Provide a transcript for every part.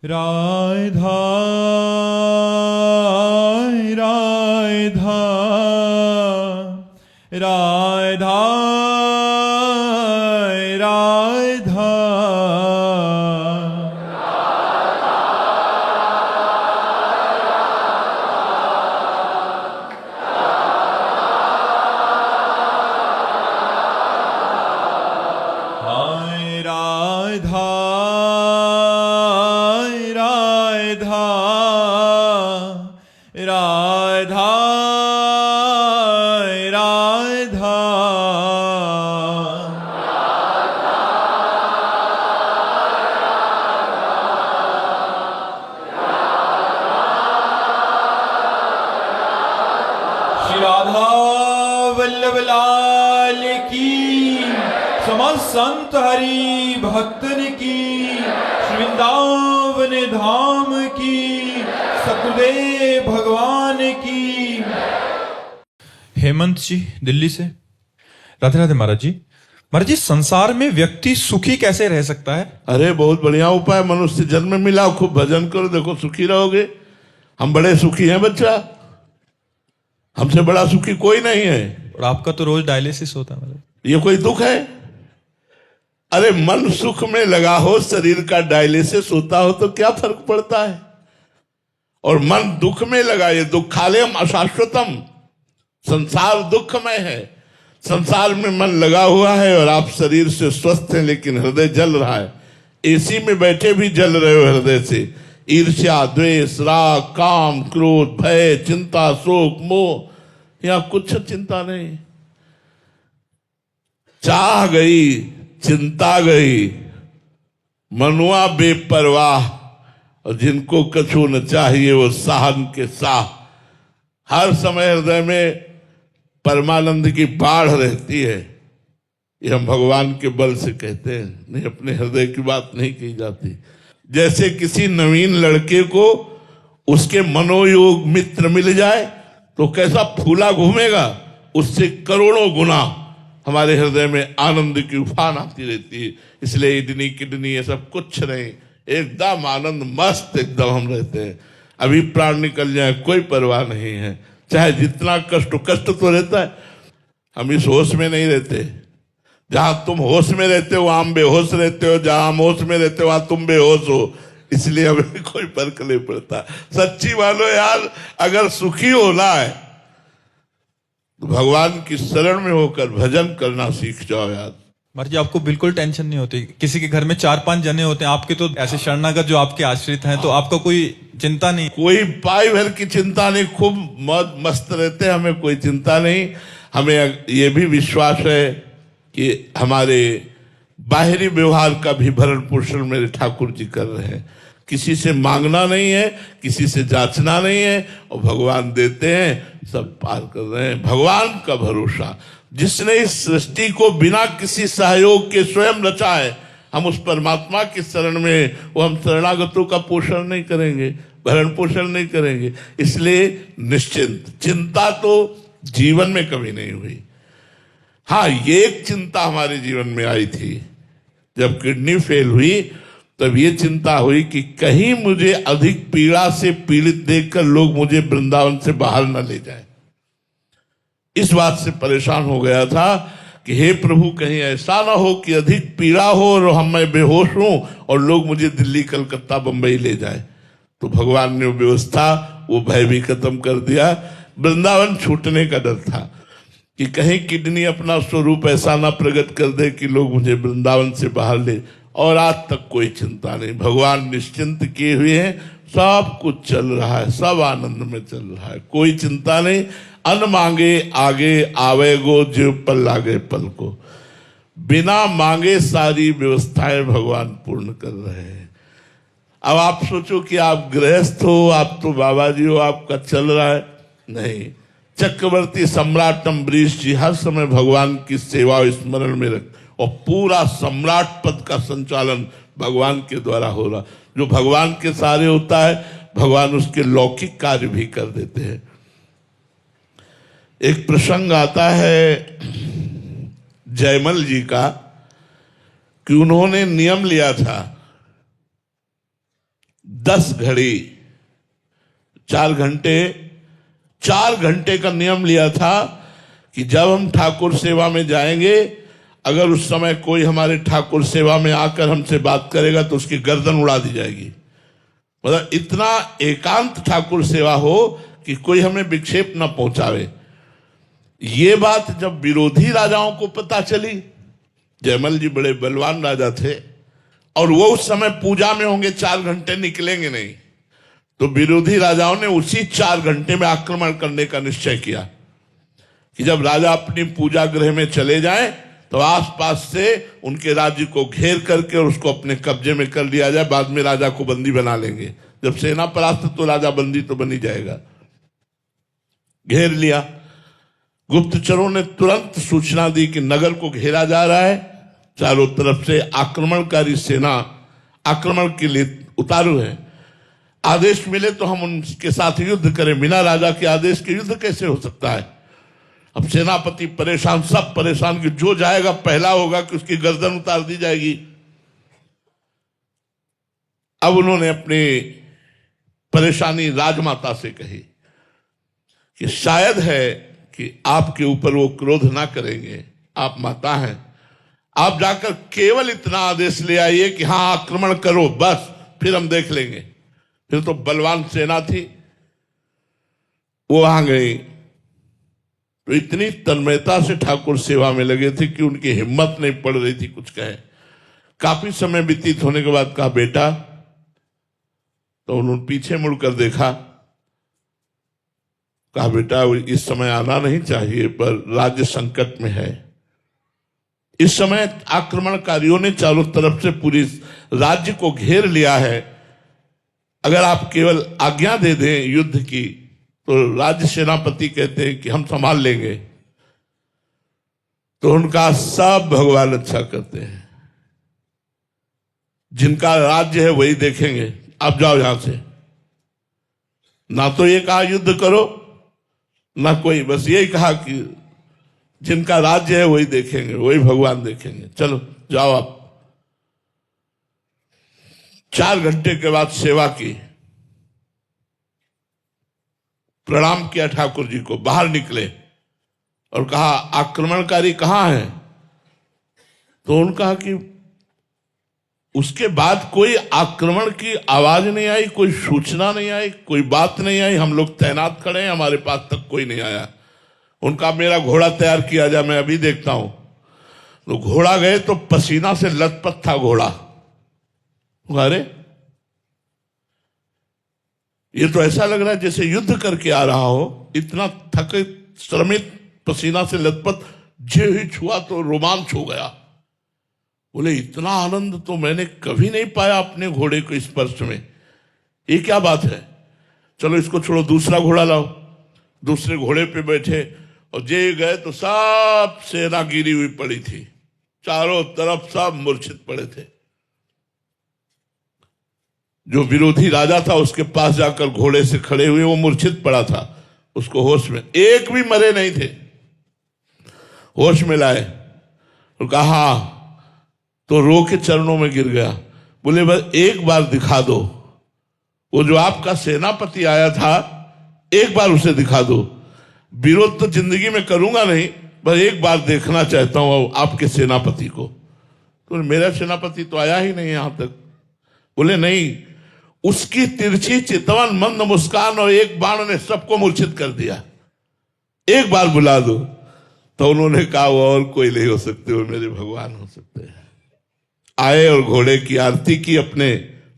राधा राधा राधा राधा हाय राधा राधा राधा राधा श्री राधा वल्लभ लाल की, समस्त संत हरि भक्तन की, श्री वृंदावन धाम की, सतगुरुदेव भगवान की। हेमंत जी दिल्ली से। राधे राधे महाराज जी। महाराज जी, संसार में व्यक्ति सुखी कैसे रह सकता है? अरे बहुत बढ़िया उपाय, मनुष्य जन्म मिला, खूब भजन करो, देखो सुखी रहोगे। हम बड़े सुखी हैं बच्चा, हमसे बड़ा सुखी कोई नहीं है। और आपका तो रोज डायलिसिस होता है महाराज। ये कोई दुख है? अरे मन सुख में लगा हो, शरीर का डायलिसिस होता हो तो क्या फर्क पड़ता है? और मन दुख में लगा, ये दुखालयम अशाश्वतम, संसार दुखमय है। संसार में मन लगा हुआ है और आप शरीर से स्वस्थ हैं लेकिन हृदय जल रहा है। एसी में बैठे भी जल रहे हो हृदय से। ईर्ष्या, द्वेष, राग, काम, क्रोध, भय, चिंता, शोक, मोह, यहां कुछ चिंता नहीं। चाह गई, चिंता गई, मनुआ बेपरवाह, और जिनको कछु न चाहिए वो साहन के साह। हर समय हृदय में परमानंद की बाढ़ रहती है। ये हम भगवान के बल से कहते हैं, नहीं अपने हृदय की बात नहीं कही जाती। जैसे किसी नवीन लड़के को उसके मनोयोग मित्र मिल जाए तो कैसा फूला घूमेगा, उससे करोड़ों गुना हमारे हृदय में आनंद की उफान आती रहती है। इसलिए इडनी किडनी ये सब कुछ नहीं, एकदम आनंद मस्त एकदम हम रहते हैं। अभी प्राण निकल जाए कोई परवाह नहीं है, चाहे जितना कष्ट तो रहता है। हम इस होश में नहीं रहते। जहां तुम होश में रहते हो वहां हम बेहोश रहते हो, जहां हम होश में रहते हो वहां तुम बेहोश हो। इसलिए हमें कोई फर्क नहीं पड़ता। सच्ची मानो यार, अगर सुखी होना है तो भगवान की शरण में होकर भजन करना सीख जाओ यार। महाराज जी, आपको बिल्कुल टेंशन नहीं होती? किसी के घर में 4-5 जने होते हैं, आपके तो ऐसे शरणागत जो आपके आश्रित हैं, तो आपका कोई चिंता नहीं? कोई पाई भर की चिंता नहीं, खूब मौज मस्त रहते हैं, हमें कोई चिंता नहीं। हमें ये भी विश्वास है कि हमारे बाहरी व्यवहार का भी भरण पोषण मेरे ठाकुर जी कर रहे हैं। किसी से मांगना नहीं है, किसी से जांचना नहीं है, और भगवान देते हैं, सब पार कर रहे हैं। भगवान का भरोसा, जिसने इस सृष्टि को बिना किसी सहयोग के स्वयं रचा है, हम उस परमात्मा की शरण में, वो हम शरणागतों का पोषण नहीं करेंगे, भरण पोषण नहीं करेंगे। इसलिए निश्चिंत, चिंता तो जीवन में कभी नहीं हुई। हाँ, ये एक चिंता हमारे जीवन में आई थी, जब किडनी फेल हुई तब ये चिंता हुई कि कहीं मुझे अधिक पीड़ा से पीड़ित देखकर लोग मुझे वृंदावन से बाहर न ले जाए। इस बात से परेशान हो गया था कि हे प्रभु, कहीं ऐसा ना हो कि अधिक पीड़ा हो और मैं बेहोश हूं और लोग मुझे दिल्ली, कलकत्ता, बंबई ले जाए। तो भगवान ने वो व्यवस्था, वो भय भी खत्म कर दिया। वृंदावन छूटने का डर था कि कहीं किडनी अपना स्वरूप ऐसा ना प्रकट कर दे कि लोग मुझे वृंदावन से बाहर ले। और आज तक कोई चिंता नहीं, भगवान निश्चिंत किए हुए हैं, सब कुछ चल रहा है, सब आनंद में चल रहा है, कोई चिंता नहीं। अन मांगे आगे आवेगो, जीव पल लागे पल को। बिना मांगे सारी व्यवस्थाएं भगवान पूर्ण कर रहे हैं। अब आप सोचो कि आप गृहस्थ हो, आप तो बाबा जी हो, आपका चल रहा है, नहीं। चक्रवर्ती सम्राट अम्बरीश जी हर समय भगवान की सेवा और स्मरण में रख, और पूरा सम्राट पद का संचालन भगवान के द्वारा हो रहा। जो भगवान के सहारे होता है, भगवान उसके लौकिक कार्य भी कर देते हैं। एक प्रसंग आता है जयमल जी का कि उन्होंने नियम लिया था 10 घड़ी 4 घंटे का नियम लिया था कि जब हम ठाकुर सेवा में जाएंगे, अगर उस समय कोई हमारे ठाकुर सेवा में आकर हमसे बात करेगा तो उसकी गर्दन उड़ा दी जाएगी। मतलब इतना एकांत ठाकुर सेवा हो कि कोई हमें विक्षेप न पहुंचावे। ये बात जब विरोधी राजाओं को पता चली, जयमल जी बड़े बलवान राजा थे और वो उस समय पूजा में होंगे, 4 घंटे निकलेंगे नहीं, तो विरोधी राजाओं ने उसी 4 घंटे में आक्रमण करने का निश्चय किया कि जब राजा अपनी पूजा गृह में चले जाएं तो आसपास से उनके राज्य को घेर करके और उसको अपने कब्जे में कर लिया जाए। बाद में राजा को बंदी बना लेंगे। जब सेना परास्त तो राजा बंदी तो बनी जाएगा। घेर लिया। गुप्तचरों ने तुरंत सूचना दी कि नगर को घेरा जा रहा है, चारों तरफ से आक्रमणकारी सेना आक्रमण के लिए उतारू है। आदेश मिले तो हम उनके साथ युद्ध करें। बिना राजा के आदेश के युद्ध कैसे हो सकता है? अब सेनापति परेशान, सब परेशान कि जो जाएगा पहला होगा कि उसकी गर्दन उतार दी जाएगी। अब उन्होंने अपनी परेशानी राजमाता से कही कि शायद है कि आपके ऊपर वो क्रोध ना करेंगे, आप माता हैं, आप जाकर केवल इतना आदेश ले आइए कि हाँ आक्रमण करो, बस, फिर हम देख लेंगे। फिर तो बलवान सेना थी, वो आ गई तो इतनी तन्मयता से ठाकुर सेवा में लगे थे कि उनकी हिम्मत नहीं पड़ रही थी कुछ कहे। काफी समय व्यतीत होने के बाद कहा बेटा, तो उन्होंने पीछे मुड़कर देखा, कहा बेटा इस समय आना नहीं चाहिए, पर राज्य संकट में है। इस समय आक्रमणकारियों ने चारों तरफ से पूरी राज्य को घेर लिया है। अगर आप केवल आज्ञा दे दें युद्ध की तो राज्य सेनापति कहते हैं कि हम संभाल लेंगे। तो उनका सब भगवान अच्छा करते हैं। जिनका राज्य है वही देखेंगे, आप जाओ यहां से। ना तो ये कहा युद्ध करो, ना कोई, बस यही कहा कि जिनका राज्य है वही देखेंगे, वही भगवान देखेंगे, चलो जाओ आप। 4 घंटे के बाद सेवा की, प्रणाम किया ठाकुर जी को, बाहर निकले और कहा आक्रमणकारी कहां है? तो उन्होंने कहा कि उसके बाद कोई आक्रमण की आवाज नहीं आई, कोई सूचना नहीं आई, कोई बात नहीं आई। हम लोग तैनात खड़े हैं, हमारे पास तक कोई नहीं आया। उनका मेरा घोड़ा तैयार किया जाए, मैं अभी देखता हूं। तो घोड़ा गए तो पसीना से लथपथ था घोड़ा। अरे ये तो ऐसा लग रहा है जैसे युद्ध करके आ रहा हो, इतना थके श्रमित, पसीना से लथपथ। जो ही छुआ तो रोमांच हो गया। बोले इतना आनंद तो मैंने कभी नहीं पाया अपने घोड़े को स्पर्श में, ये क्या बात है? चलो इसको छोड़ो, दूसरा घोड़ा लाओ। दूसरे घोड़े पे बैठे और जे गए तो सब सेना गिरी हुई पड़ी थी, चारों तरफ सब मूर्छित पड़े थे। जो विरोधी राजा था उसके पास जाकर घोड़े से खड़े हुए, वो मूर्छित पड़ा था, उसको होश में, एक भी मरे नहीं थे, होश में लाए और कहा, तो रो के चरणों में गिर गया। बोले बस एक बार दिखा दो, वो जो आपका सेनापति आया था, एक बार उसे दिखा दो। विरोध तो जिंदगी में करूंगा नहीं, बस एक बार देखना चाहता हूं आपके सेनापति को। तो मेरा सेनापति तो आया ही नहीं यहां तक। बोले नहीं, उसकी तिरछी चितवन, मंद मुस्कान और एक बाण ने सबको मूर्छित कर दिया, एक बार बुला दो। तो उन्होंने कहा वो और कोई नहीं हो सकते, वो मेरे भगवान हो सकते हैं। आए और घोड़े की आरती की अपने,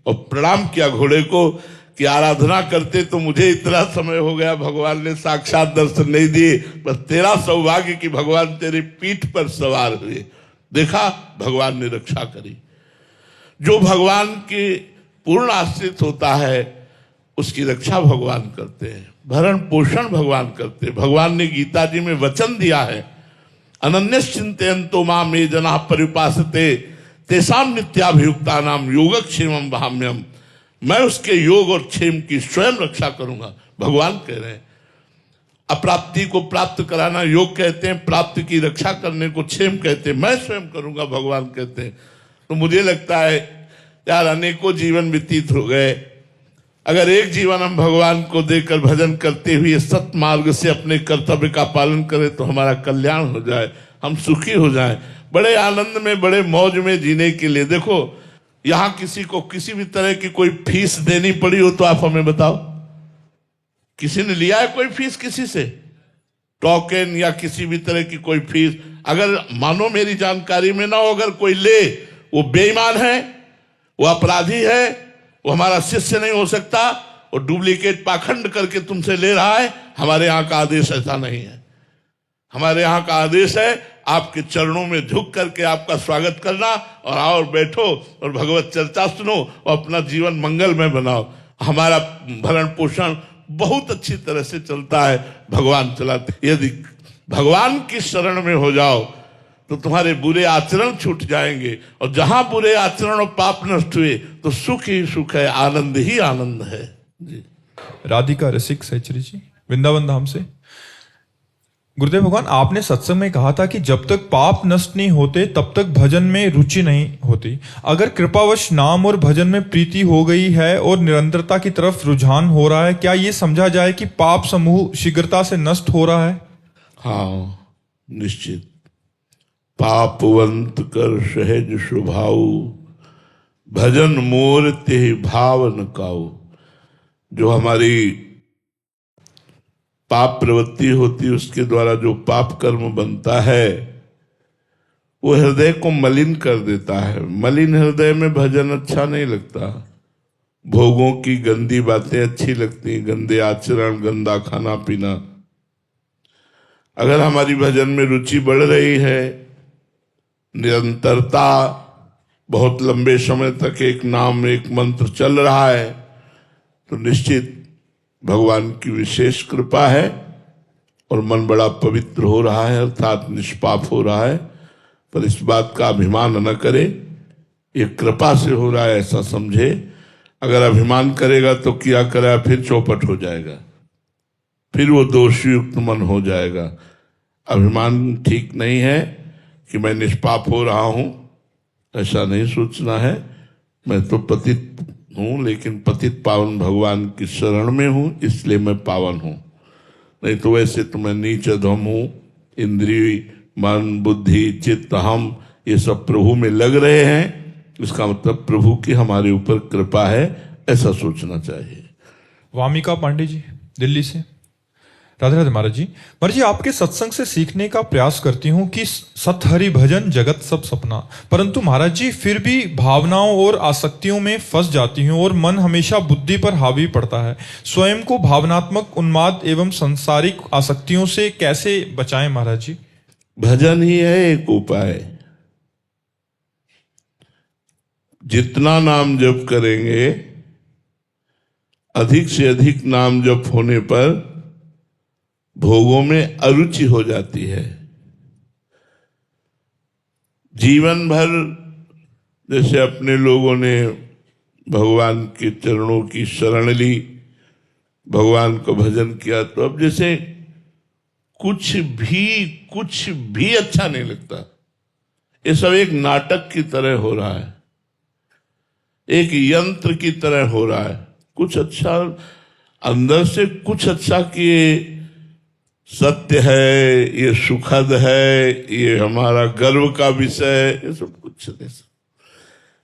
और प्रणाम किया घोड़े को कि आराधना करते तो मुझे इतना समय हो गया, भगवान ने साक्षात दर्शन नहीं दिए, बस तेरा सौभाग्य कि भगवान तेरी पीठ पर सवार हुए। देखा, भगवान ने रक्षा करी। जो भगवान के पूर्ण आश्रित होता है उसकी रक्षा भगवान करते हैं, भरण पोषण भगवान करते हैं। भगवान ने गीता जी में वचन दिया है, अनन्यश्चिन्तयन्तो माम ये जनाः परिउपासते तेषां नित्याभियुक्ता नाम योगक्षेमं वहाम्यहम्। मैं उसके योग और क्षेम की स्वयं रक्षा करूंगा, भगवान कह रहे हैं। अप्राप्ति को प्राप्त कराना योग कहते हैं, प्राप्ति की रक्षा करने को क्षेम कहते हैं, मैं स्वयं करूंगा, भगवान कहते हैं। तो मुझे लगता है यार, अनेकों जीवन व्यतीत हो गए, अगर एक जीवन हम भगवान को देकर भजन करते हुए सत मार्ग से अपने कर्तव्य का पालन करें तो हमारा कल्याण हो जाए, हम सुखी हो जाएं, बड़े आनंद में बड़े मौज में जीने के लिए। देखो यहां किसी को किसी भी तरह की कोई फीस देनी पड़ी हो तो आप हमें बताओ, किसी ने लिया है कोई फीस किसी से, टोकन या किसी भी तरह की कोई फीस? अगर मानो मेरी जानकारी में ना हो, अगर कोई ले वो बेईमान है, वो अपराधी है, वो हमारा शिष्य नहीं हो सकता, वो डुप्लीकेट पाखंड करके तुमसे ले रहा है। हमारे यहाँ का आदेश ऐसा नहीं है। हमारे यहाँ का आदेश है आपके चरणों में झुक करके आपका स्वागत करना और आओ बैठो और भगवत चर्चा सुनो और अपना जीवन मंगलमय बनाओ। हमारा भरण पोषण बहुत अच्छी तरह से चलता है, भगवान चलाते। यदि भगवान की शरण में हो जाओ तो तुम्हारे बुरे आचरण छूट जाएंगे, और जहां बुरे आचरण और पाप नष्ट हुए तो सुख ही सुख है, आनंद ही आनंद है जी। राधिका रसिक सहचरी जी, वृंदावन धाम से। गुरुदेव भगवान, आपने सत्संग में कहा था कि जब तक पाप नष्ट नहीं होते तब तक भजन में रुचि नहीं होती। अगर कृपावश नाम और भजन में प्रीति हो गई है और निरंतरता की तरफ रुझान हो रहा है, क्या ये समझा जाए कि पाप समूह शीघ्रता से नष्ट हो रहा है? हाँ निश्चित। पापवंत कर सहज स्वभाव, भजन मोर ते भाव न काऊ। जो हमारी पाप प्रवृत्ति होती है उसके द्वारा जो पाप कर्म बनता है वो हृदय को मलिन कर देता है। मलिन हृदय में भजन अच्छा नहीं लगता, भोगों की गंदी बातें अच्छी लगती, गंदे आचरण, गंदा खाना पीना। अगर हमारी भजन में रुचि बढ़ रही है, निरंतरता, बहुत लंबे समय तक एक नाम एक मंत्र चल रहा है, तो निश्चित भगवान की विशेष कृपा है और मन बड़ा पवित्र हो रहा है, अर्थात निष्पाप हो रहा है। पर इस बात का अभिमान न करे, ये कृपा से हो रहा है ऐसा समझे। अगर अभिमान करेगा तो क्या करेगा, फिर चौपट हो जाएगा, फिर वो दोषयुक्त मन हो जाएगा। अभिमान ठीक नहीं है कि मैं निष्पाप हो रहा हूं, ऐसा नहीं सोचना है। मैं तो पतित हूं, लेकिन पतित पावन भगवान की शरण में हूं, इसलिए मैं पावन हूं। नहीं तो वैसे तो मैं नीच अधम हूं। इंद्रिय, मन, बुद्धि, चित्त, हम ये सब प्रभु में लग रहे हैं, इसका मतलब प्रभु की हमारे ऊपर कृपा है, ऐसा सोचना चाहिए। वामिका पांडे जी, दिल्ली से। राधे राधे महाराज जी। महाराज जी, आपके सत्संग से सीखने का प्रयास करती हूँ कि सत हरि भजन जगत सब सपना, परंतु महाराज जी फिर भी भावनाओं और आसक्तियों में फंस जाती हूँ और मन हमेशा बुद्धि पर हावी पड़ता है। स्वयं को भावनात्मक उन्माद एवं सांसारिक आसक्तियों से कैसे बचाएं महाराज जी? भजन ही है एक उपाय। जितना नाम जप करेंगे, अधिक से अधिक नाम जप होने पर भोगों में अरुचि हो जाती है। जीवन भर जैसे अपने लोगों ने भगवान के चरणों की शरण ली, भगवान को भजन किया, तो अब जैसे कुछ भी अच्छा नहीं लगता। ये सब एक नाटक की तरह हो रहा है, एक यंत्र की तरह हो रहा है। कुछ अच्छा अंदर से कुछ अच्छा किए, सत्य है, ये सुखद है, ये हमारा गर्व का विषय है, ये सब कुछ नहीं।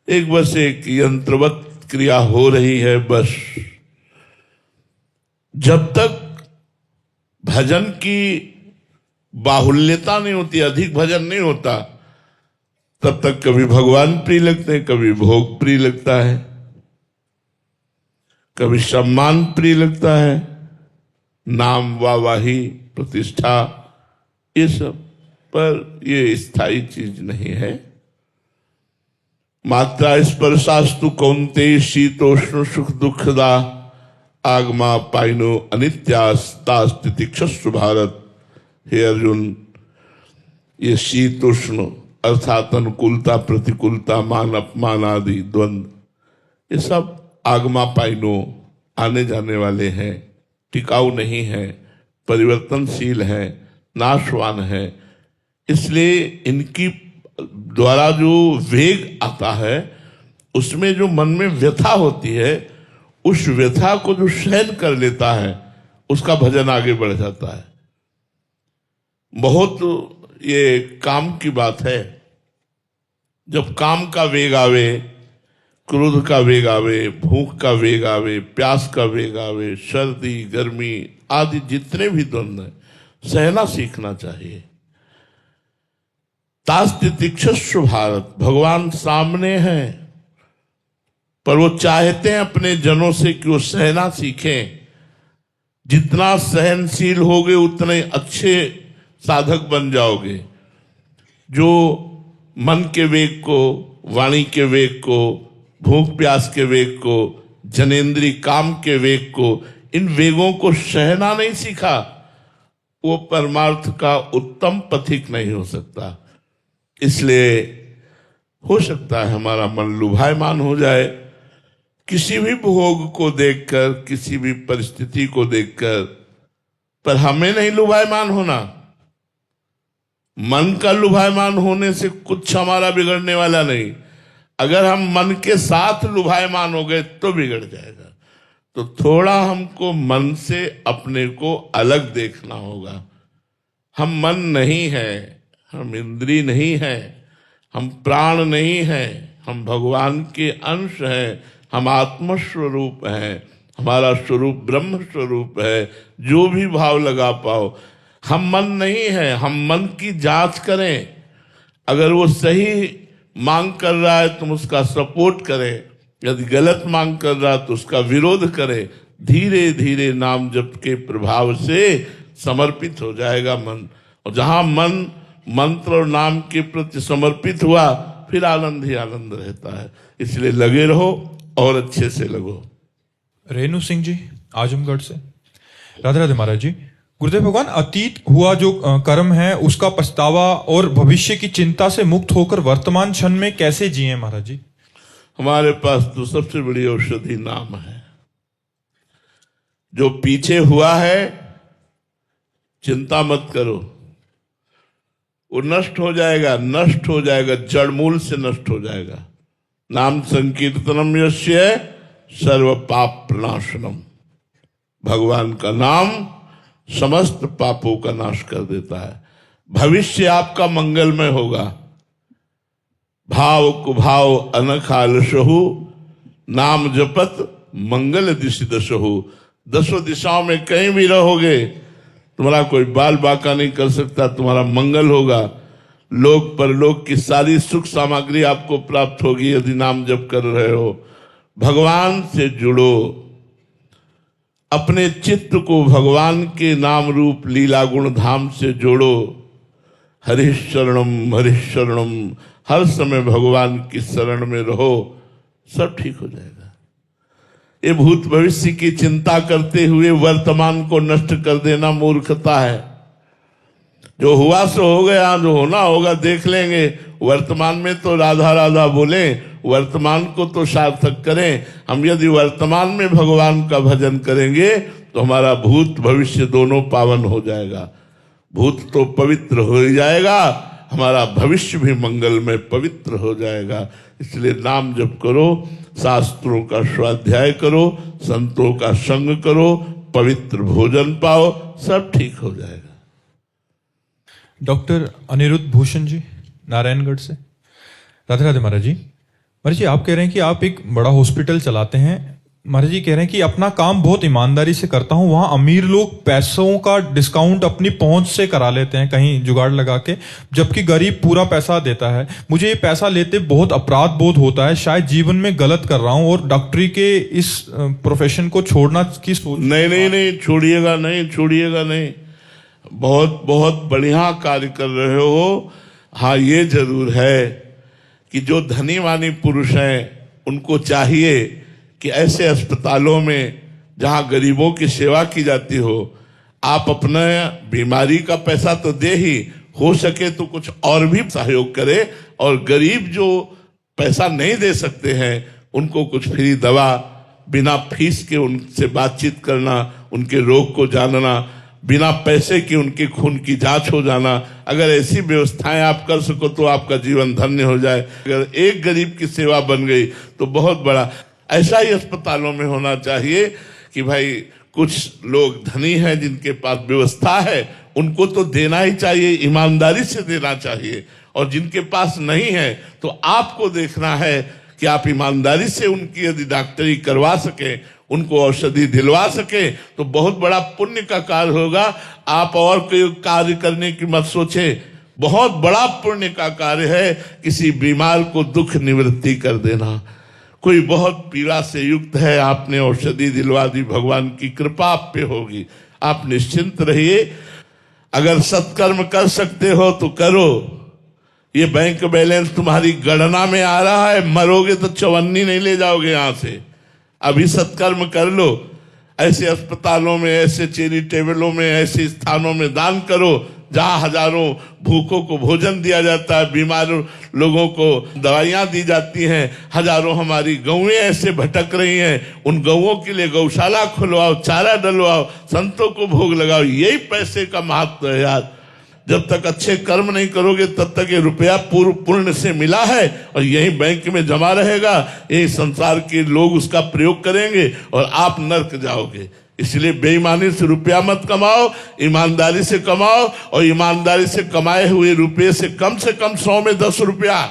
एक बस एक यंत्रवत क्रिया हो रही है। बस जब तक भजन की बाहुल्यता नहीं होती, अधिक भजन नहीं होता, तब तक कभी भगवान प्रिय लगते हैं, कभी भोग प्रिय लगता है, कभी सम्मान प्रिय लगता है, नाम, वाहवाही, प्रतिष्ठा, ये सब। पर ये स्थायी चीज नहीं है। मात्रा स्पर्शास्तु कौन्तेय शीतोष्ण सुख दुखदा, आगमा पाइनो अनित्यास्तास्तितिक्षस्व भारत। हे अर्जुन, ये शीतोष्ण अर्थात अनुकूलता, प्रतिकूलता, मान अपमान आदि द्वंद, ये सब आगमा पाइनो, आने जाने वाले हैं, टिकाऊ नहीं है, परिवर्तनशील है, नाशवान है। इसलिए इनकी द्वारा जो वेग आता है, उसमें जो मन में व्यथा होती है, उस व्यथा को जो सहन कर लेता है उसका भजन आगे बढ़ जाता है। बहुत ये काम की बात है। जब काम का वेग आवे, क्रोध का वेग आवे, भूख का वेग आवे, प्यास का वेग आवे, सर्दी गर्मी आदि जितने भी द्वंद्व हैं, सहना सीखना चाहिए। तास्तितिक्षस्व भारत, भगवान सामने हैं, पर वो चाहते हैं अपने जनों से कि वो सहना सीखें। जितना सहनशील होगे उतने अच्छे साधक बन जाओगे। जो मन के वेग को, वाणी के वेग को, भूख प्यास के वेग को, जनेंद्री काम के वेग को, इन वेगों को सहना नहीं सीखा, वो परमार्थ का उत्तम पथिक नहीं हो सकता। इसलिए हो सकता है हमारा मन लुभायमान हो जाए किसी भी भोग को देखकर, किसी भी परिस्थिति को देखकर, पर हमें नहीं लुभायमान होना। मन का लुभायमान होने से कुछ हमारा बिगड़ने वाला नहीं। अगर हम मन के साथ लुभायमान हो गए तो बिगड़ जाएगा। तो थोड़ा हमको मन से अपने को अलग देखना होगा। हम मन नहीं है, हम इंद्री नहीं है, हम प्राण नहीं है, हम भगवान के अंश हैं, हम आत्मस्वरूप हैं, हमारा स्वरूप ब्रह्म स्वरूप है। जो भी भाव लगा पाओ, हम मन नहीं है। हम मन की जांच करें, अगर वो सही मांग कर रहा है तुम उसका सपोर्ट करें, यदि गलत मांग कर रहा है तो उसका विरोध करें। धीरे धीरे नाम जप के प्रभाव से समर्पित हो जाएगा मन। और जहां मन मंत्र और नाम के प्रति समर्पित हुआ, फिर आनंद ही आनंद रहता है। इसलिए लगे रहो और अच्छे से लगो। रेणु सिंह जी आजमगढ़ से। राधे राधे महाराज जी। गुरुदेव भगवान, अतीत हुआ जो कर्म है उसका पछतावा और भविष्य की चिंता से मुक्त होकर वर्तमान क्षण में कैसे जिए महाराज जी? हमारे पास तो सबसे बड़ी औषधि नाम है। जो पीछे हुआ है चिंता मत करो, वो नष्ट हो जाएगा, नष्ट हो जाएगा, जड़मूल से नष्ट हो जाएगा। नाम संकीर्तनम यस्य सर्व पाप प्रणाशनम। भगवान का नाम समस्त पापों का नाश कर देता है। भविष्य आपका मंगलमय होगा। भाव कुभाव अनखालशहु, नाम जपत मंगल दिशि दशहु। दसों दिशाओं में कहीं भी रहोगे, तुम्हारा कोई बाल बाका नहीं कर सकता, तुम्हारा मंगल होगा। लोक परलोक की सारी सुख सामग्री आपको प्राप्त होगी यदि नाम जप कर रहे हो। भगवान से जुड़ो, अपने चित्त को भगवान के नाम रूप लीला गुण धाम से जोड़ो। हरिशरणम हरिशरणम, हर समय भगवान की शरण में रहो, सब ठीक हो जाएगा। ये भूत भविष्य की चिंता करते हुए वर्तमान को नष्ट कर देना मूर्खता है। जो हुआ सो हो गया, जो होना होगा देख लेंगे। वर्तमान में तो राधा राधा बोले, वर्तमान को तो सार्थक करें। हम यदि वर्तमान में भगवान का भजन करेंगे तो हमारा भूत भविष्य दोनों पावन हो जाएगा। भूत तो पवित्र हो ही जाएगा, हमारा भविष्य भी मंगल में पवित्र हो जाएगा। इसलिए नाम जप करो, शास्त्रों का स्वाध्याय करो, संतों का संग करो, पवित्र भोजन पाओ, सब ठीक हो जाएगा। डॉक्टर अनिरुद्ध भूषण जी नारायणगढ़ से। राधे राधे महाराज जी। महाराज जी, आप कह रहे हैं कि आप एक बड़ा हॉस्पिटल चलाते हैं। महाराज जी कह रहे हैं कि अपना काम बहुत ईमानदारी से करता हूं, वहां अमीर लोग पैसों का डिस्काउंट अपनी पहुंच से करा लेते हैं कहीं जुगाड़ लगा के, जबकि गरीब पूरा पैसा देता है। मुझे ये पैसा लेते बहुत अपराध बोध होता है, शायद जीवन में गलत कर रहा हूं और डॉक्टरी के इस प्रोफेशन को छोड़ना की सोच। नहीं, छोड़िएगा नहीं। बहुत बहुत बढ़िया कार्य कर रहे हो। हाँ, ये जरूर है कि जो धनी वानी पुरुष हैं उनको चाहिए कि ऐसे अस्पतालों में जहां गरीबों की सेवा की जाती हो, आप अपना बीमारी का पैसा तो दे ही, हो सके तो कुछ और भी सहयोग करें। और गरीब जो पैसा नहीं दे सकते हैं उनको कुछ फ्री दवा, बिना फीस के उनसे बातचीत करना, उनके रोग को जानना, बिना पैसे के उनके खून की जांच हो जाना। अगर ऐसी व्यवस्थाएं आप कर सको तो आपका जीवन धन्य हो जाए। अगर एक गरीब की सेवा बन गई तो बहुत बड़ा। ऐसा ही अस्पतालों में होना चाहिए कि भाई कुछ लोग धनी हैं जिनके पास व्यवस्था है, उनको तो देना ही चाहिए, ईमानदारी से देना चाहिए, और जिनके पास नहीं है तो आपको देखना है कि आप ईमानदारी से उनकी यदि डॉक्टरी करवा सके, उनको औषधि दिलवा सके, तो बहुत बड़ा पुण्य का कार्य होगा। आप और कोई कार्य करने की मत सोचे, बहुत बड़ा पुण्य का कार्य है किसी बीमार को दुख निवृत्ति कर देना। कोई बहुत पीड़ा से युक्त है, आपने औषधि दिलवा दी, भगवान की कृपा आप पे होगी, आप निश्चिंत रहिए। अगर सत्कर्म कर सकते हो तो करो। ये बैंक बैलेंस तुम्हारी गणना में आ रहा है, मरोगे तो चवन्नी नहीं ले जाओगे यहां से। अभी सत्कर्म कर लो, ऐसे अस्पतालों में, ऐसे चैरिटेबलों में, ऐसे स्थानों में दान करो जहां हजारों भूखों को भोजन दिया जाता है, बीमार लोगों को दवाइयां दी जाती हैं, हजारों हमारी गौएं ऐसे भटक रही हैं, उन गौओं के लिए गौशाला खुलवाओ, चारा डलवाओ, संतों को भोग लगाओ। यही पैसे का महत्व है यार। जब तक अच्छे कर्म नहीं करोगे तब तक ये रुपया पूर्व पुण्य से मिला है और यही बैंक में जमा रहेगा, यही संसार के लोग उसका प्रयोग करेंगे और आप नर्क जाओगे। इसलिए बेईमानी से रुपया मत कमाओ, ईमानदारी से कमाओ, और ईमानदारी से कमाए हुए रुपये से कम 100 में 10 रुपया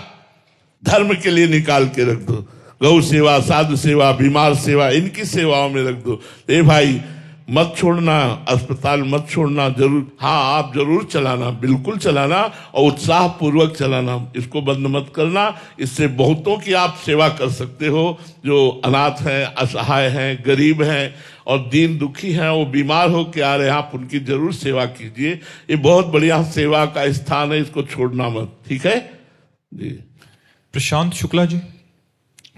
धर्म के लिए निकाल के रख दो। गौ सेवा, साधु सेवा, बीमार सेवा, इनकी सेवाओं में रख दो। ए भाई, मत छोड़ना, अस्पताल मत छोड़ना, जरूर, हाँ आप जरूर चलाना, बिल्कुल चलाना, और उत्साह पूर्वक चलाना, इसको बंद मत करना। इससे बहुतों की आप सेवा कर सकते हो जो अनाथ हैं, असहाय हैं, गरीब हैं और दीन दुखी हैं, वो बीमार हो के आ रहे हैं, आप उनकी जरूर सेवा कीजिए। ये बहुत बढ़िया सेवा का स्थान है, इसको छोड़ना मत, ठीक है जी। प्रशांत शुक्ला जी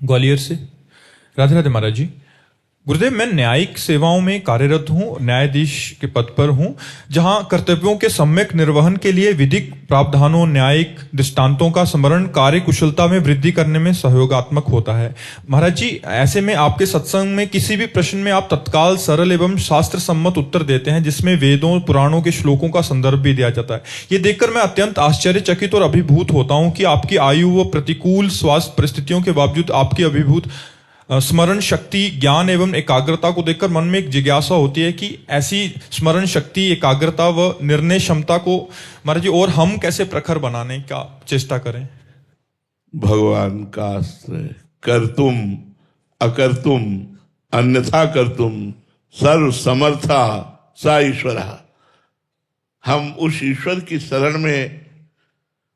ग्वालियर से। राधे राधे महाराज जी। गुरुदेव, मैं न्यायिक सेवाओं में कार्यरत हूँ, न्यायाधीश के पद पर हूँ, जहाँ कर्तव्यों के सम्यक निर्वहन के लिए विधिक प्रावधानों, न्यायिक दृष्टांतों का स्मरण कार्य कुशलता में वृद्धि करने में सहयोगात्मक होता है। महाराज जी, ऐसे में आपके सत्संग में किसी भी प्रश्न में आप तत्काल सरल एवं शास्त्र सम्मत उत्तर देते हैं, जिसमें वेदों पुराणों के श्लोकों का संदर्भ भी दिया जाता है। ये देखकर मैं अत्यंत आश्चर्यचकित और अभिभूत होता हूँ कि आपकी आयु व प्रतिकूल स्वास्थ्य परिस्थितियों के बावजूद आपकी अभिभूत स्मरण शक्ति, ज्ञान एवं एकाग्रता को देखकर मन में एक जिज्ञासा होती है कि ऐसी स्मरण शक्ति, एकाग्रता व निर्णय क्षमता को महाराज जी और हम कैसे प्रखर बनाने का चेष्टा करें। भगवान का आश्रय, कर्तुम अकर्तुम अन्यथा कर्तुम सर्व समर्था सा ईश्वर। हम उस ईश्वर की शरण में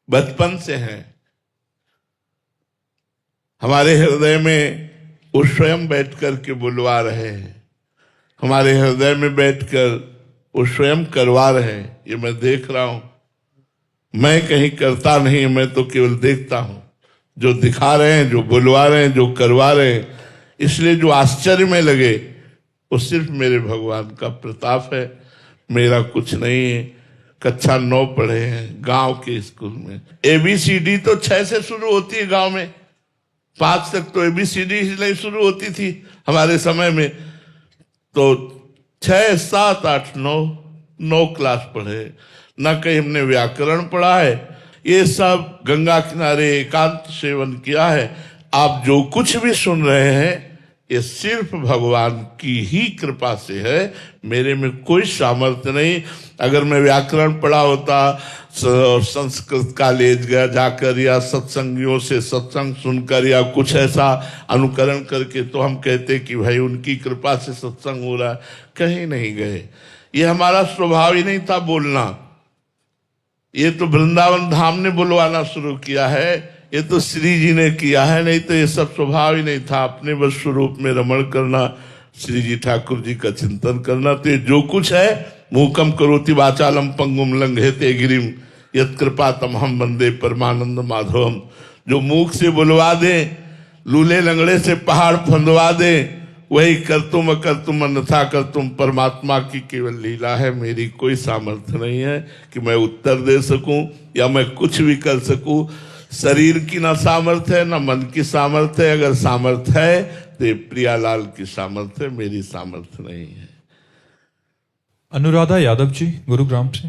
बचपन से हैं। हमारे हृदय में वो स्वयं बैठ कर के बुलवा रहे हैं, हमारे हृदय में बैठकर वो स्वयं करवा रहे हैं। ये मैं देख रहा हूं, मैं कहीं करता नहीं, मैं तो केवल देखता हूं। जो दिखा रहे हैं, जो बुलवा रहे हैं, जो करवा रहे हैं, इसलिए जो आश्चर्य में लगे वो सिर्फ मेरे भगवान का प्रताप है, मेरा कुछ नहीं है। कक्षा 9 पढ़े हैं गांव के स्कूल में। ABCD तो 6 से शुरू होती है गांव में, 5 तक तो ABCD ही नहीं शुरू होती थी हमारे समय में। तो 6, 7, 8, 9 क्लास पढ़े, न कहीं हमने व्याकरण पढ़ा है। ये सब गंगा किनारे एकांत सेवन किया है। आप जो कुछ भी सुन रहे हैं ये सिर्फ भगवान की ही कृपा से है, मेरे में कोई सामर्थ्य नहीं। अगर मैं व्याकरण पढ़ा होता, संस्कृत कॉलेज गया जाकर, या सत्संगियों से सत्संग सुनकर, या कुछ ऐसा अनुकरण करके, तो हम कहते कि भाई उनकी कृपा से सत्संग हो रहा है। कहीं नहीं गए, ये हमारा स्वभाव ही नहीं था बोलना। ये तो वृंदावन धाम ने बुलवाना शुरू किया है, ये तो श्री जी ने किया है, नहीं तो ये सब स्वभाव ही नहीं था। अपने बस स्वरूप में रमण करना, श्री जी ठाकुर जी का चिंतन करना। तो ये जो कुछ है, मूकम करोति वाचालम पंगुम लंघेते गिरिम यत् कृपा तमहम वंदे परमानंद माधवम। जो मूक से बुलवा दे, लूले लंगड़े से पहाड़ फंदवा दे, वही करतुम अकर्तुम अन्यथा कर्तुम परमात्मा की केवल लीला है। मेरी कोई सामर्थ्य नहीं है कि मैं उत्तर दे सकूं या मैं कुछ भी कर सकूं। शरीर की ना सामर्थ्य है, ना मन की सामर्थ्य है। अगर सामर्थ्य है तो ये प्रियालाल की सामर्थ्य है, मेरी सामर्थ्य नहीं है। अनुराधा यादव जी गुरुग्राम से।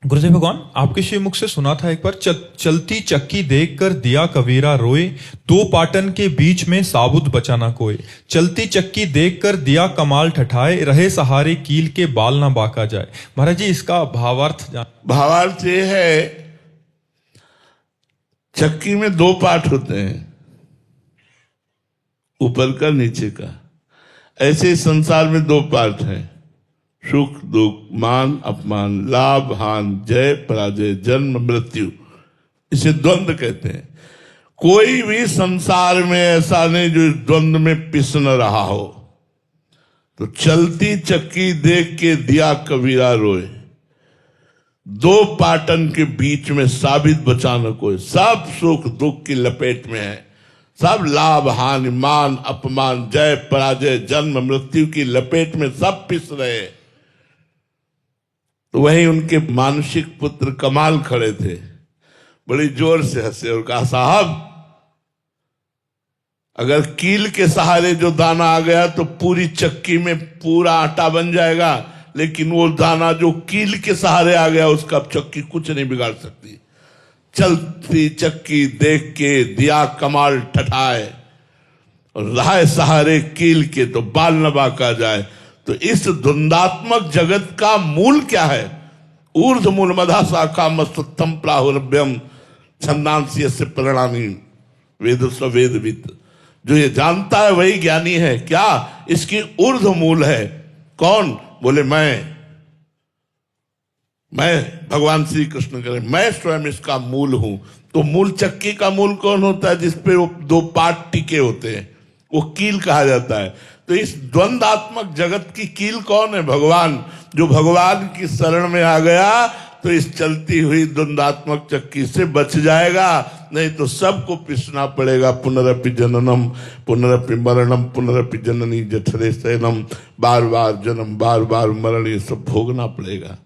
गुरुदेव भगवान, आपके श्री मुख से सुना था एक बार, चलती चक्की देखकर दिया कबीरा रोए, दो पाटन के बीच में साबुत बचा ना कोई। चलती चक्की देखकर दिया कमाल ठठाए, रहे सहारे कील के बाल ना बाका जाए। महाराज जी, इसका भावार्थ भावार्थ ये है, चक्की में दो पार्ट होते हैं, ऊपर का नीचे का। ऐसे संसार में दो पार्ट हैं, सुख दुख, मान अपमान, लाभ हान, जय पराजय, जन्म मृत्यु। इसे द्वंद्व कहते हैं। कोई भी संसार में ऐसा नहीं जो इस द्वंद्व में पिस न रहा हो। तो चलती चक्की देख के दिया कबीरा रोए, दो पाटन के बीच में साबित बचा न कोई। सब सुख दुख की लपेट में है, सब लाभ हानि, मान अपमान, जय पराजय, जन्म मृत्यु की लपेट में सब पिस रहे। तो वहीं उनके मानसिक पुत्र कमाल खड़े थे, बड़ी जोर से हंसे और कहा, साहब अगर कील के सहारे जो दाना आ गया तो पूरी चक्की में पूरा आटा बन जाएगा, लेकिन वो दाना जो कील के सहारे आ गया उसका चक्की कुछ नहीं बिगाड़ सकती। चलती चक्की देख के दिया कमाल ठठाए, और रहा सहारे कील के तो बाल न बाका जाए। तो इस द्वंदात्मक जगत का मूल क्या है? ऊर्ध मूल मधा शाखा मस्तम प्राहुरभ्यम छंदांसी से परिणामी वेद स्वेदविद। जो ये जानता है वही ज्ञानी है। क्या इसकी ऊर्ध मूल है? कौन? बोले मैं भगवान श्री कृष्ण करें, मैं स्वयं इसका मूल हूं। तो मूल चक्की का मूल कौन होता है? जिसपे वो दो पार्ट टिके होते हैं, वो कील कहा जाता है। तो इस द्वंदात्मक जगत की कील कौन है? भगवान। जो भगवान की शरण में आ गया तो इस चलती हुई द्वंदात्मक चक्की से बच जाएगा, नहीं तो सबको पिसना पड़ेगा। पुनरपि जननम पुनरपि मरणम पुनरपि जननी जठरे शयनम, बार बार जन्म बार बार मरण, ये सब भोगना पड़ेगा।